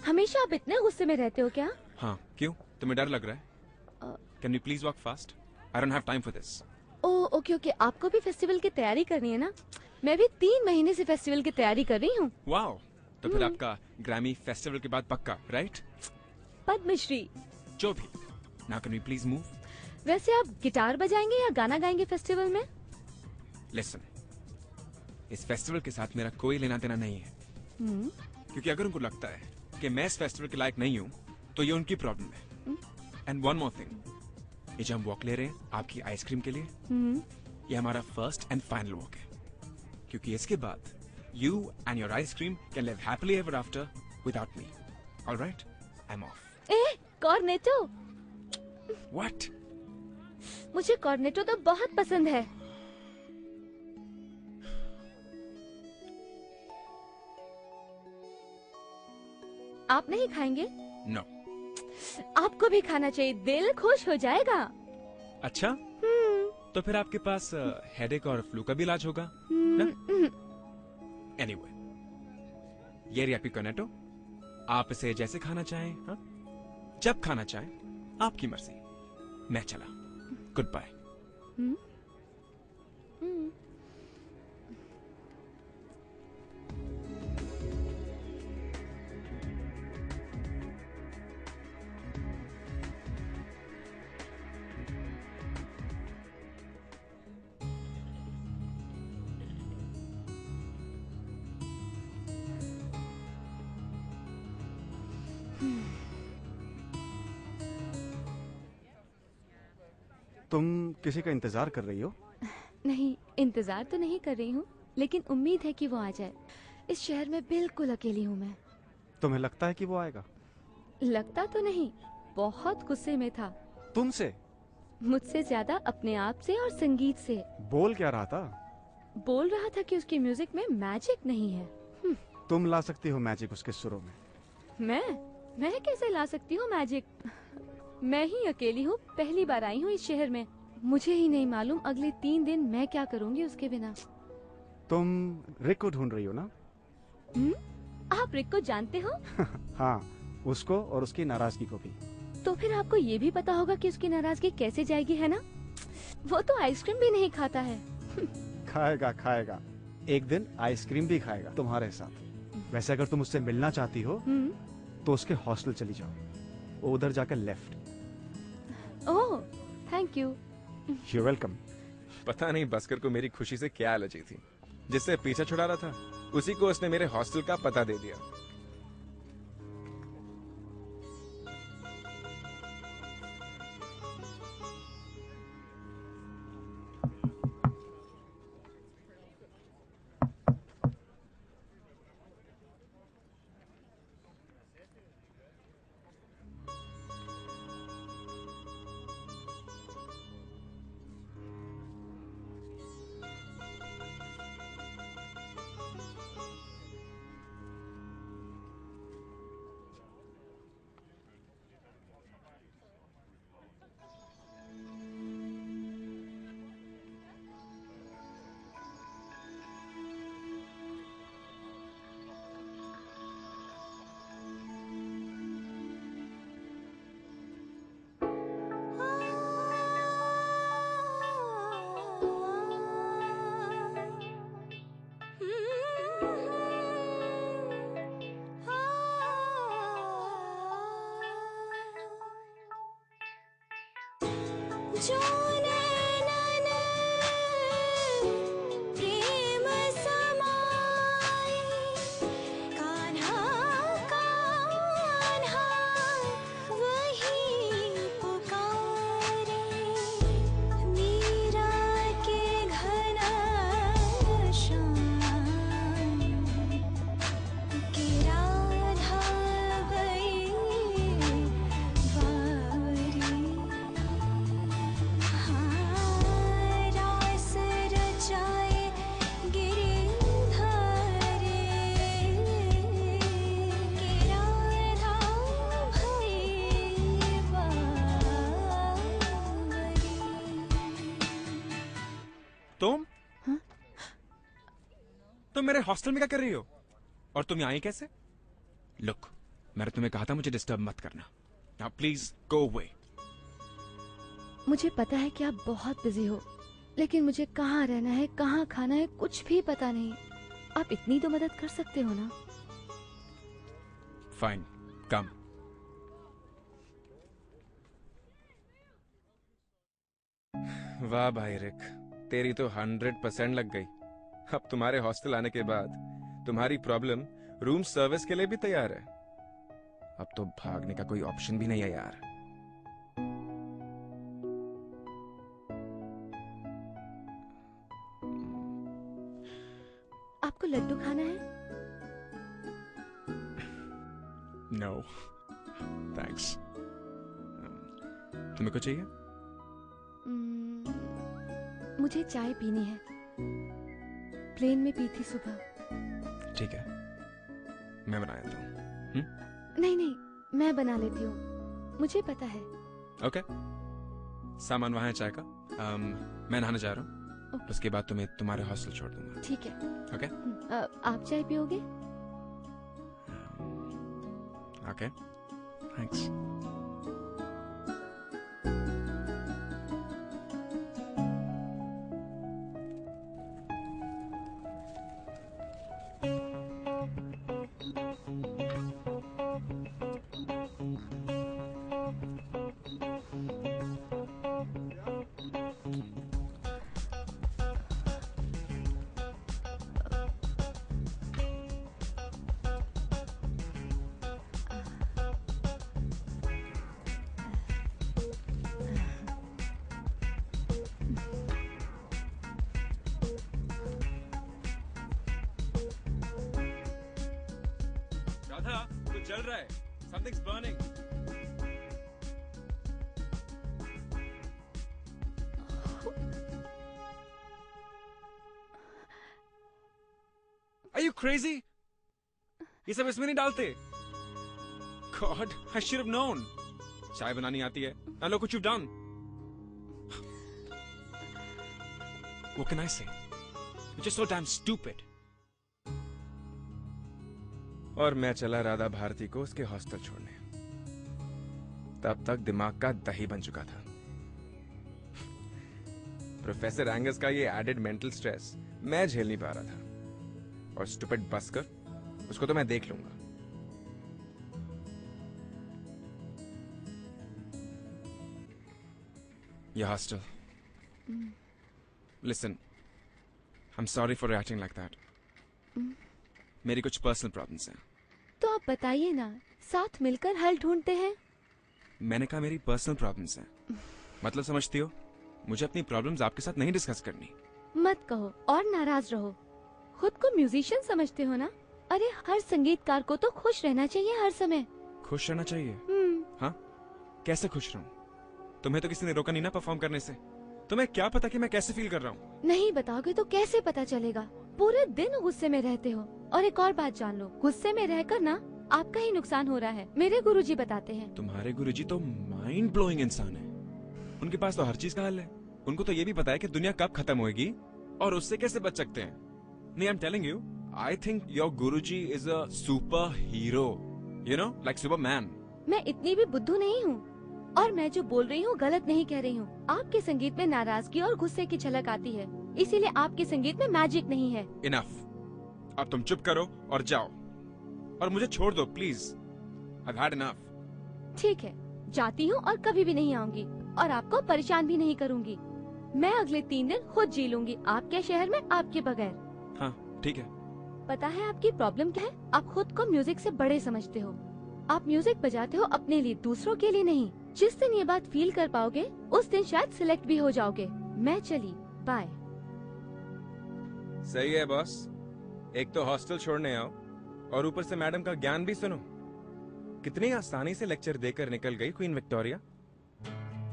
हमेशा आप इतने गुस्से में रहते हो क्या? हाँ, क्यों? तुम्हें डर लग रहा है? Can you please walk fast? I don't have time for this. Oh okay okay, आपको भी फेस्टिवल की तैयारी करनी है ना? मैं भी 3 महीने से फेस्टिवल की तैयारी कर रही हूँ। वाओ, तो फिर आपका ग्रैमी फेस्टिवल के बाद पक्का, राइट? पद्मश्री। जो भी। Now can we please move? वैसे आप गिटार बजाएंगे या गाना गाएंगे फेस्टिवल में? लिसन, इस फेस्टिवल के साथ मेरा कोई लेना देना नहीं है। क्योंकि अगर उनको लगता है कि मैं इस फेस्टिवल के लायक नहीं हूँ तो ये उनकी प्रॉब्लम है। एंड वन मोर थिंग, ये जो हम वॉक ले रहे हैं आपकी आइसक्रीम के लिए, ये हमारा फर्स्ट एंड फाइनल वॉक है। क्योंकि इसके बाद you and your ice cream can live happily ever after without me. Alright, I am of. A, Cornetto. What? मुझे कॉर्नेटो तो बहुत पसंद है। आप नहीं खाएंगे? नो। आपको भी खाना चाहिए, दिल खुश हो जाएगा। अच्छा, तो फिर आपके पास हेडेक और फ्लू का भी इलाज होगा ना? एनीवे, ये रही आपकी कॉर्नेटो। आप इसे जैसे खाना चाहें, हाँ? जब खाना चाहें, आपकी मर्जी। मैं चला, गुड बाय। तुम किसी का इंतजार कर रही हो? नहीं, इंतजार तो नहीं कर रही हूँ, लेकिन उम्मीद है कि वो आ जाए। इस शहर में बिल्कुल अकेली हूँ मैं। तुम्हें लगता है कि वो आएगा? लगता तो नहीं, बहुत गुस्से में था। तुमसे? मुझसे ज्यादा अपने आप से और संगीत से। बोल क्या रहा था? बोल रहा था कि उसकी म्यूजिक में मैजिक नहीं है। तुम ला सकती हो मैजिक उसके सुरों में। मैं कैसे ला सकती हूँ मैजिक? मैं ही अकेली हूँ, पहली बार आई हूँ इस शहर में। मुझे ही नहीं मालूम अगले 3 दिन मैं क्या करूँगी उसके बिना। तुम रिक को ढूंढ रही हो ना? आप रिक को जानते हो? हाँ, उसको और उसकी नाराजगी को भी। तो फिर आपको ये भी पता होगा कि उसकी नाराजगी कैसे जाएगी, है ना? वो तो आइसक्रीम भी नहीं खाता है। खाएगा खाएगा, एक दिन आइसक्रीम भी खाएगा तुम्हारे साथ। वैसे अगर तुम उससे मिलना चाहती हो तो उसके हॉस्टल चली जाओ, वो उधर जाकर left. Oh, thank you. You're welcome। पता नहीं बस्कर को मेरी खुशी से क्या एलर्जी थी, जिससे पीछा छुड़ा रहा था उसी को उसने मेरे हॉस्टल का पता दे दिया। तुम मेरे हॉस्टल में क्या कर रही हो? और तुम यहाँ आई कैसे? लुक, मैंने तुम्हें कहा था मुझे डिस्टर्ब मत करना। Now please go away. मुझे पता है कि आप बहुत बिजी हो, लेकिन मुझे कहाँ रहना है, कहाँ खाना है, कुछ भी पता नहीं। आप इतनी तो मदद कर सकते हो ना? फाइन, कम। वाह भाई रिक, तेरी तो 100% लग गई। अब तुम्हारे हॉस्टल आने के बाद तुम्हारी प्रॉब्लम रूम सर्विस के लिए भी तैयार है। अब तो भागने का कोई ऑप्शन भी नहीं है यार। आपको लड्डू खाना है? No thanks. तुम्हें कुछ चाहिए? मुझे चाय पीनी है, प्लेन में पी थी सुबह। ठीक है, मैं बना देता हूँ। नहीं नहीं, मैं बना लेती हूँ, मुझे पता है। ओके, सामान वहाँ है चाय का। मैं नहाने जा रहा हूँ। उसके बाद तुम्हें तुम्हारे हॉस्टल छोड़ दूंगा। ठीक है। ओके? आप चाय पियोगे? Okay, thanks. राधा, कुछ जल रहा है। Something's burning. Are you crazy? ये सब इसमें नहीं डालते। God, I should have known. चाय बनानी आती है। Now look what you've done. What can I say? You're just so damn stupid. और मैं चला राधा भारती को उसके हॉस्टल छोड़ने। तब तक दिमाग का दही बन चुका था। प्रोफेसर एंगस का ये एडेड मेंटल स्ट्रेस मैं झेल नहीं पा रहा था। और स्टूपिड बस्कर, उसको तो मैं देख लूंगा। ये hostel. Listen, I am sorry for reacting like that. मेरी कुछ पर्सनल प्रॉब्लम्स हैं। तो आप बताइए ना, साथ मिलकर हल ढूंढते हैं। मैंने कहा मेरी पर्सनल प्रॉब्लम्स हैं। मतलब समझती हो, मुझे अपनी प्रॉब्लम्स आपके साथ नहीं डिस्कस करनी। मत कहो और नाराज रहो। खुद को म्यूजिशियन समझते हो ना? अरे हर संगीतकार को तो खुश रहना चाहिए हर समय। खुश रहना चाहिए? हाँ, कैसे खुश रहूं? तुम्हें तो किसी ने रोका नहीं ना परफॉर्म करने से। तुम्हें क्या पता कि मैं कैसे फील कर रहा हूँ? नहीं बताओगे तो कैसे पता चलेगा? पूरे दिन गुस्से में रहते हो। और एक और बात जान लो, गुस्से में रहकर ना आपका ही नुकसान हो रहा है। मेरे गुरुजी बताते हैं। तुम्हारे गुरुजी तो माइंड ब्लोइंग इंसान है। उनके पास तो हर चीज का हल है। उनको तो ये भी पता है कि दुनिया कब खत्म होगी और उससे कैसे बच सकते हैं। नहीं, I am telling you, I think your Guruji is a super hero, you know, like Superman. मैं इतनी भी बुद्धू नहीं हूँ, और मैं जो बोल रही हूँ गलत नहीं कह रही हूँ। आपके संगीत में नाराजगी और गुस्से की झलक आती है, इसीलिए आपके संगीत में मैजिक नहीं है। इनफ, अब तुम चुप करो और जाओ और मुझे छोड़ दो प्लीज। I've had enough. ठीक है, जाती हूँ और कभी भी नहीं आऊंगी और आपको परेशान भी नहीं करूंगी। मैं अगले 3 दिन खुद जी लूंगी आपके शहर में आपके बगैर। हाँ ठीक है। पता है आपकी प्रॉब्लम क्या है? आप खुद को म्यूजिक से बड़े समझते हो। आप म्यूजिक बजाते हो अपने लिए, दूसरों के लिए नहीं। जिस दिन ये बात फील कर पाओगे उस दिन शायद सिलेक्ट भी हो जाओगे। मैं चली, बाय। सही है बॉस, एक तो हॉस्टल छोड़ने आओ और ऊपर से मैडम का ज्ञान भी सुनो। कितनी आसानी से लेक्चर देकर निकल गई क्वीन विक्टोरिया।